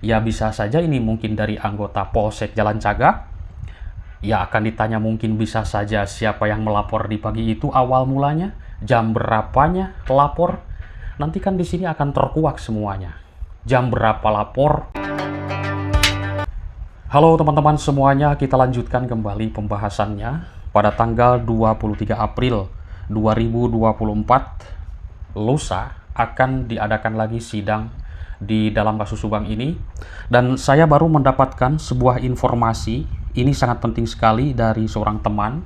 Ya bisa saja ini mungkin dari anggota Polsek Jalan Cagak. Ya akan ditanya mungkin bisa saja siapa yang melapor di pagi itu awal mulanya, jam berapanya lapor. Nanti kan di sini akan terkuak semuanya. Jam berapa lapor? Halo teman-teman semuanya, kita lanjutkan kembali pembahasannya. Pada tanggal 23 April 2024, lusa akan diadakan lagi sidang di dalam kasus Subang ini. Dan saya baru mendapatkan sebuah informasi, ini sangat penting sekali dari seorang teman,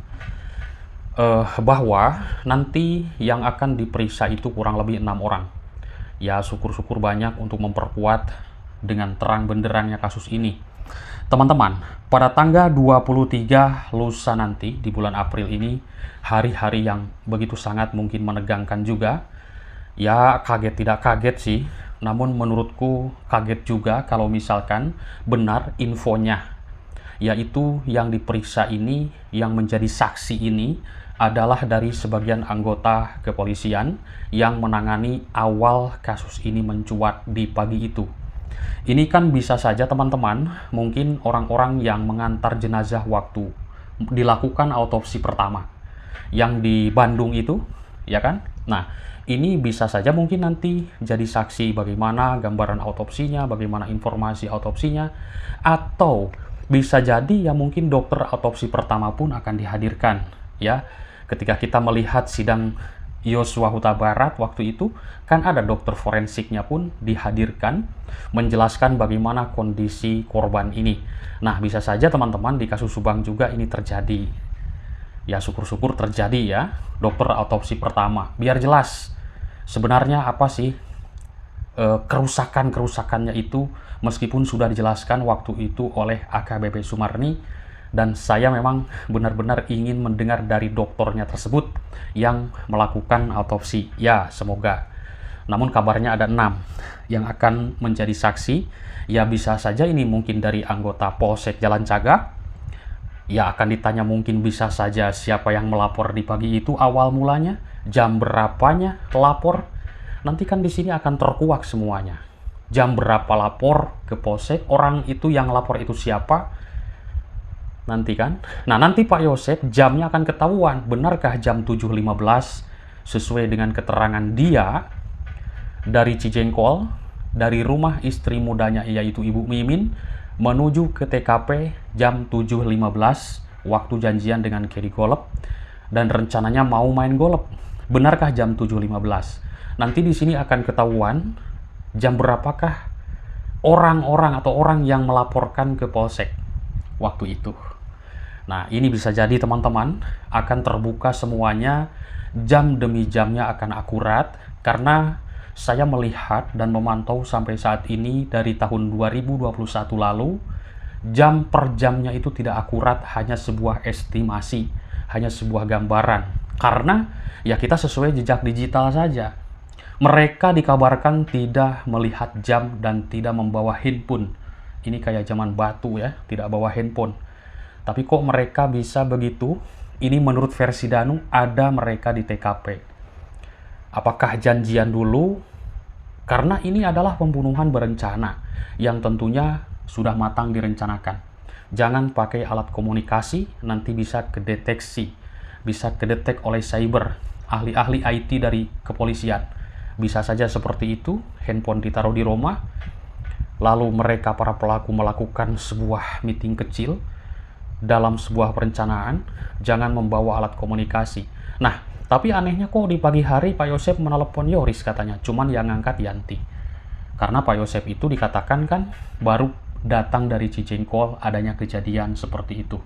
bahwa nanti yang akan diperiksa itu kurang lebih 6 orang. Ya syukur-syukur banyak untuk memperkuat dengan terang benderangnya kasus ini. Teman-teman, pada tanggal 23 lusa nanti di bulan April ini, hari-hari yang begitu sangat mungkin menegangkan juga. Ya kaget tidak kaget sih, namun menurutku kaget juga kalau misalkan benar infonya. Yaitu yang diperiksa ini, yang menjadi saksi ini adalah dari sebagian anggota kepolisian yang menangani awal kasus ini mencuat di pagi itu. Ini kan bisa saja teman-teman, mungkin orang-orang yang mengantar jenazah waktu dilakukan autopsi pertama yang di Bandung itu, ya kan? Nah, ini bisa saja mungkin nanti jadi saksi bagaimana gambaran autopsinya, bagaimana informasi autopsinya, atau bisa jadi ya mungkin dokter autopsi pertama pun akan dihadirkan, ya. Ketika kita melihat sidang Yosua Huta Barat waktu itu, kan ada dokter forensiknya pun dihadirkan menjelaskan bagaimana kondisi korban ini. Nah, bisa saja teman-teman di kasus Subang juga ini terjadi. Ya syukur-syukur terjadi ya, dokter autopsi pertama. Biar jelas sebenarnya apa sih kerusakan-kerusakannya itu, meskipun sudah dijelaskan waktu itu oleh AKBP Sumarni. Dan saya memang benar-benar ingin mendengar dari dokternya tersebut yang melakukan autopsi. Ya, semoga. Namun kabarnya ada 6 yang akan menjadi saksi. Ya bisa saja ini mungkin dari anggota Polsek Jalan Cagak. Ya akan ditanya mungkin bisa saja siapa yang melapor di pagi itu awal mulanya, jam berapanya lapor. Nanti kan di sini akan terkuak semuanya. Jam berapa lapor ke Polsek, orang itu yang lapor itu siapa? Nanti kan. Nah, nanti Pak Yosep jamnya akan ketahuan. Benarkah jam 7.15 sesuai dengan keterangan dia dari Cijengkol, dari rumah istri mudanya yaitu Ibu Mimin menuju ke TKP jam 7.15 waktu janjian dengan Kedi Golep dan rencananya mau main golep. Benarkah jam 7.15? Nanti di sini akan ketahuan jam berapakah orang-orang atau orang yang melaporkan ke Polsek waktu itu. Nah, ini bisa jadi teman-teman akan terbuka semuanya, jam demi jamnya akan akurat, karena saya melihat dan memantau sampai saat ini dari tahun 2021 lalu, jam per jamnya itu tidak akurat, hanya sebuah estimasi, hanya sebuah gambaran. Karena ya kita sesuai jejak digital saja. Mereka dikabarkan tidak melihat jam dan tidak membawa handphone. Ini kayak zaman batu ya, tidak bawa handphone. Tapi kok mereka bisa begitu? Ini menurut versi Danu, ada mereka di TKP. Apakah janjian dulu? Karena ini adalah pembunuhan berencana yang tentunya sudah matang direncanakan. Jangan pakai alat komunikasi, nanti bisa kedeteksi. Bisa kedetek oleh cyber, ahli-ahli IT dari kepolisian. Bisa saja seperti itu, handphone ditaruh di rumah, lalu mereka para pelaku melakukan sebuah meeting kecil dalam sebuah perencanaan. Jangan membawa alat komunikasi. Nah, tapi anehnya kok di pagi hari Pak Yosep menelepon Yoris katanya, cuman yang ngangkat Yanti. Karena Pak Yosep itu dikatakan kan baru datang dari Cijengkol adanya kejadian seperti itu.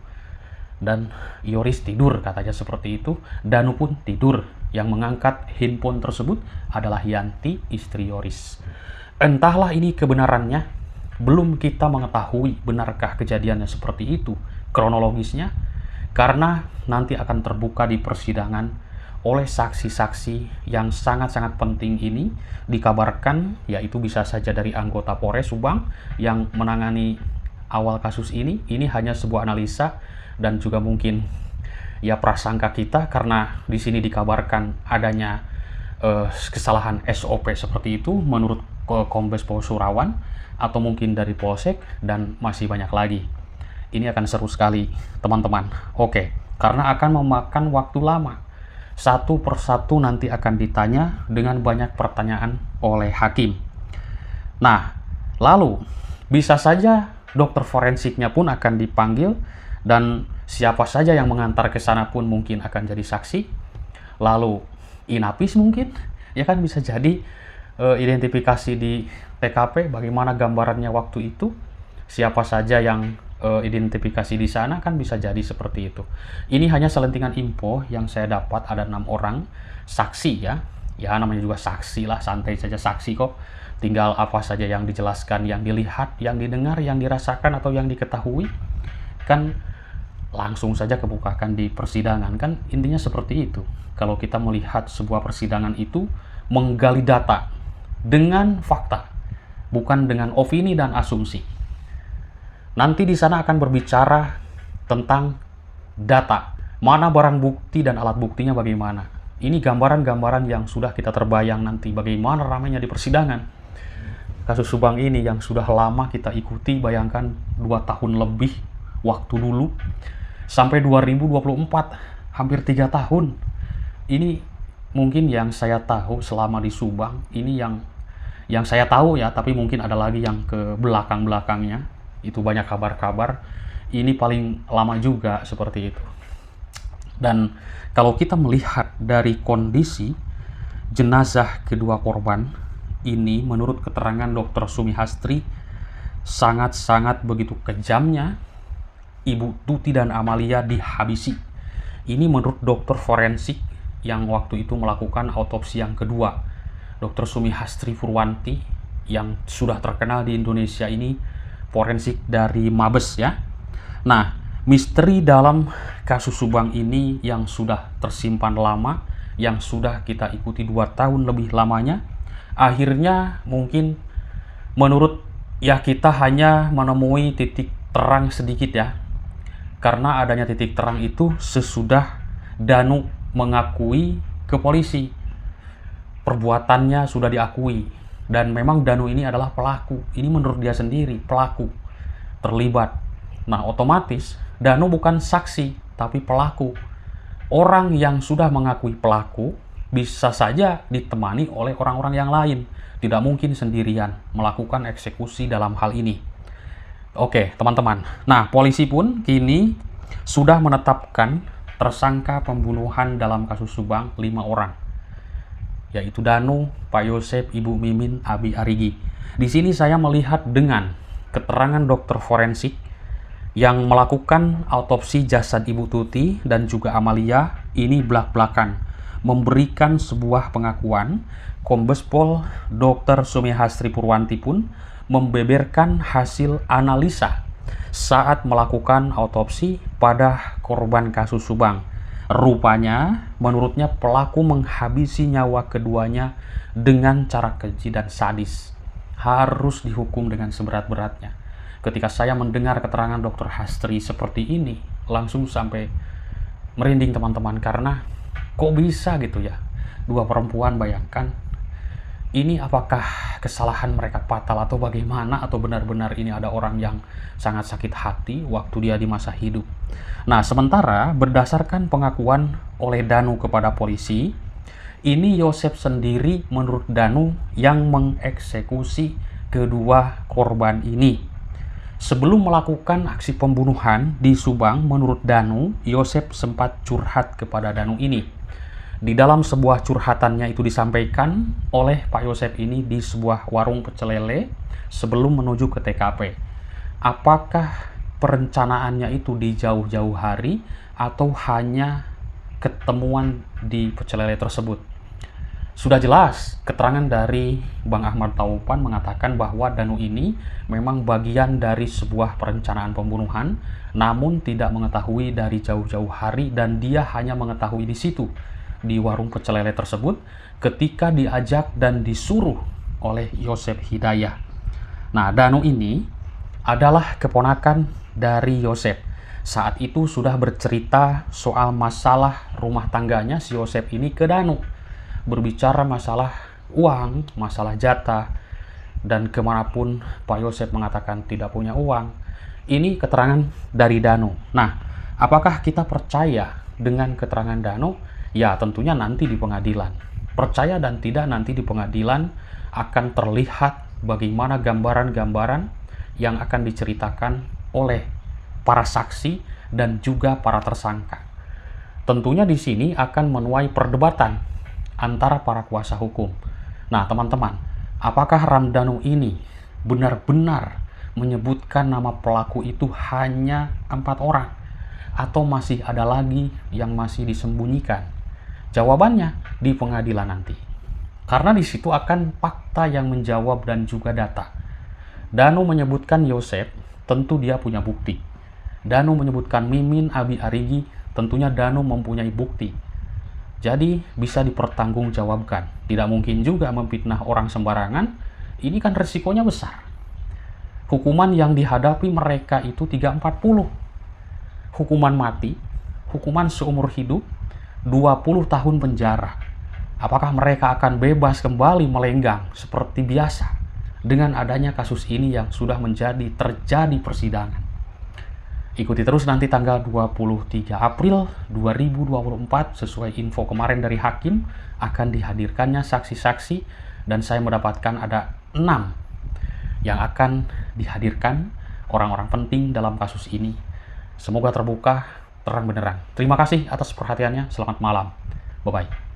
Dan Yoris tidur katanya seperti itu, Danu pun tidur. Yang mengangkat handphone tersebut adalah Yanti, istri Yoris. Entahlah ini kebenarannya, belum kita mengetahui benarkah kejadiannya seperti itu, kronologisnya, karena nanti akan terbuka di persidangan oleh saksi-saksi yang sangat-sangat penting ini. Dikabarkan yaitu bisa saja dari anggota Polres Subang yang menangani awal kasus ini. Ini hanya sebuah analisa dan juga mungkin ya prasangka kita, karena di sini dikabarkan adanya kesalahan SOP seperti itu menurut Kombes Pol Surawan. atau mungkin dari polsek, dan masih banyak lagi. Ini akan seru sekali, teman-teman. Oke, karena akan memakan waktu lama. Satu persatu nanti akan ditanya dengan banyak pertanyaan oleh hakim. Nah, lalu bisa saja dokter forensiknya pun akan dipanggil, dan siapa saja yang mengantar ke sana pun mungkin akan jadi saksi. Lalu Inapis mungkin, ya kan, bisa jadi identifikasi di TKP, bagaimana gambarannya waktu itu, siapa saja yang identifikasi di sana, kan bisa jadi seperti itu. Ini hanya selentingan info yang saya dapat. Ada 6 orang saksi ya. Ya namanya juga saksi lah, santai saja saksi kok. Tinggal apa saja yang dijelaskan, yang dilihat, yang didengar, yang dirasakan atau yang diketahui, kan langsung saja kebukakan di persidangan. Kan intinya seperti itu. Kalau kita melihat sebuah persidangan itu menggali data dengan fakta, bukan dengan opini dan asumsi. Nanti di sana akan berbicara tentang data, mana barang bukti dan alat buktinya bagaimana. Ini gambaran-gambaran yang sudah kita terbayang nanti bagaimana ramainya di persidangan. Kasus Subang ini yang sudah lama kita ikuti, bayangkan 2 tahun lebih waktu dulu, sampai 2024, hampir 3 tahun. Ini mungkin yang saya tahu selama di Subang, ini yang saya tahu ya, tapi mungkin ada lagi yang ke belakang-belakangnya. Itu banyak kabar-kabar, ini paling lama juga seperti itu. Dan kalau kita melihat dari kondisi jenazah kedua korban ini, menurut keterangan Dr. Sumihastri, sangat-sangat begitu kejamnya Ibu Tuti dan Amalia dihabisi. Ini menurut dokter forensik yang waktu itu melakukan autopsi yang kedua, Dr. Sumihastri Purwanti, yang sudah terkenal di Indonesia ini, forensik dari Mabes ya. Nah, misteri dalam kasus Subang ini yang sudah tersimpan lama, yang sudah kita ikuti 2 tahun lebih lamanya, akhirnya mungkin menurut ya kita hanya menemui titik terang sedikit ya. Karena adanya titik terang itu sesudah Danu mengakui ke polisi. Perbuatannya sudah diakui. Dan memang Danu ini adalah pelaku. Ini menurut dia sendiri, pelaku. Terlibat. Nah, otomatis Danu bukan saksi, tapi pelaku. Orang yang sudah mengakui pelaku bisa saja ditemani oleh orang-orang yang lain. Tidak mungkin sendirian melakukan eksekusi dalam hal ini. Oke, teman-teman. Nah, polisi pun kini sudah menetapkan tersangka pembunuhan dalam kasus Subang 5 orang. Yaitu Danu, Pak Yosep, Ibu Mimin, Abi Arigi. Di sini saya melihat dengan keterangan dokter forensik yang melakukan autopsi jasad Ibu Tuti dan juga Amalia, ini belak-belakan memberikan sebuah pengakuan. Kombes Pol Dr. Sumihastri Purwanti pun membeberkan hasil analisa saat melakukan autopsi pada korban kasus Subang. Rupanya, menurutnya pelaku menghabisi nyawa keduanya dengan cara keji dan sadis. Harus dihukum dengan seberat-beratnya. Ketika saya mendengar keterangan Dr. Hastri seperti ini, langsung sampai merinding teman-teman, karena kok bisa gitu ya? 2 perempuan, bayangkan. Ini apakah kesalahan mereka fatal atau bagaimana, atau benar-benar ini ada orang yang sangat sakit hati waktu dia di masa hidup. Nah, sementara berdasarkan pengakuan oleh Danu kepada polisi, ini Yosep sendiri menurut Danu yang mengeksekusi kedua korban ini. Sebelum melakukan aksi pembunuhan di Subang, menurut Danu, Yosep sempat curhat kepada Danu ini. Di dalam sebuah curhatannya itu disampaikan oleh Pak Yosep ini di sebuah warung pecel lele sebelum menuju ke TKP. Apakah perencanaannya itu di jauh-jauh hari atau hanya ketemuan di pecel lele tersebut? Sudah jelas keterangan dari Bang Ahmad Taupan mengatakan bahwa Danu ini memang bagian dari sebuah perencanaan pembunuhan, namun tidak mengetahui dari jauh-jauh hari, dan dia hanya mengetahui di situ, di warung pecel lele tersebut, ketika diajak dan disuruh oleh Yosep Hidayah. Nah, Danu ini adalah keponakan dari Yosep. Saat itu sudah bercerita soal masalah rumah tangganya si Yosep ini ke Danu. Berbicara masalah uang, masalah jatah. dan kemanapun Pak Yosef mengatakan tidak punya uang. Ini keterangan dari Danu. Nah, apakah kita percaya dengan keterangan Danu? Ya, tentunya nanti di pengadilan. Percaya dan tidak nanti di pengadilan akan terlihat bagaimana gambaran-gambaran yang akan diceritakan oleh para saksi dan juga para tersangka. Tentunya di sini akan menuai perdebatan antara para kuasa hukum. Nah, teman-teman, apakah Ramdhanu ini benar-benar menyebutkan nama pelaku itu hanya 4 orang? Atau masih ada lagi yang masih disembunyikan? Jawabannya di pengadilan nanti. Karena di situ akan fakta yang menjawab dan juga data. Danu menyebutkan Yosef, tentu dia punya bukti. Danu menyebutkan Mimin, Abi Arigi, tentunya Danu mempunyai bukti. Jadi bisa dipertanggungjawabkan. Tidak mungkin juga memfitnah orang sembarangan. Ini kan resikonya besar. Hukuman yang dihadapi mereka itu 340. Hukuman mati, hukuman seumur hidup, 20 tahun penjara. Apakah mereka akan bebas kembali melenggang seperti biasa dengan adanya kasus ini yang sudah terjadi persidangan? Ikuti terus nanti tanggal 23 April 2024 sesuai info kemarin dari hakim akan dihadirkannya saksi-saksi dan saya mendapatkan ada 6 yang akan dihadirkan orang-orang penting dalam kasus ini. Semoga terbuka terang benderang. Terima kasih atas perhatiannya. Selamat malam. Bye-bye.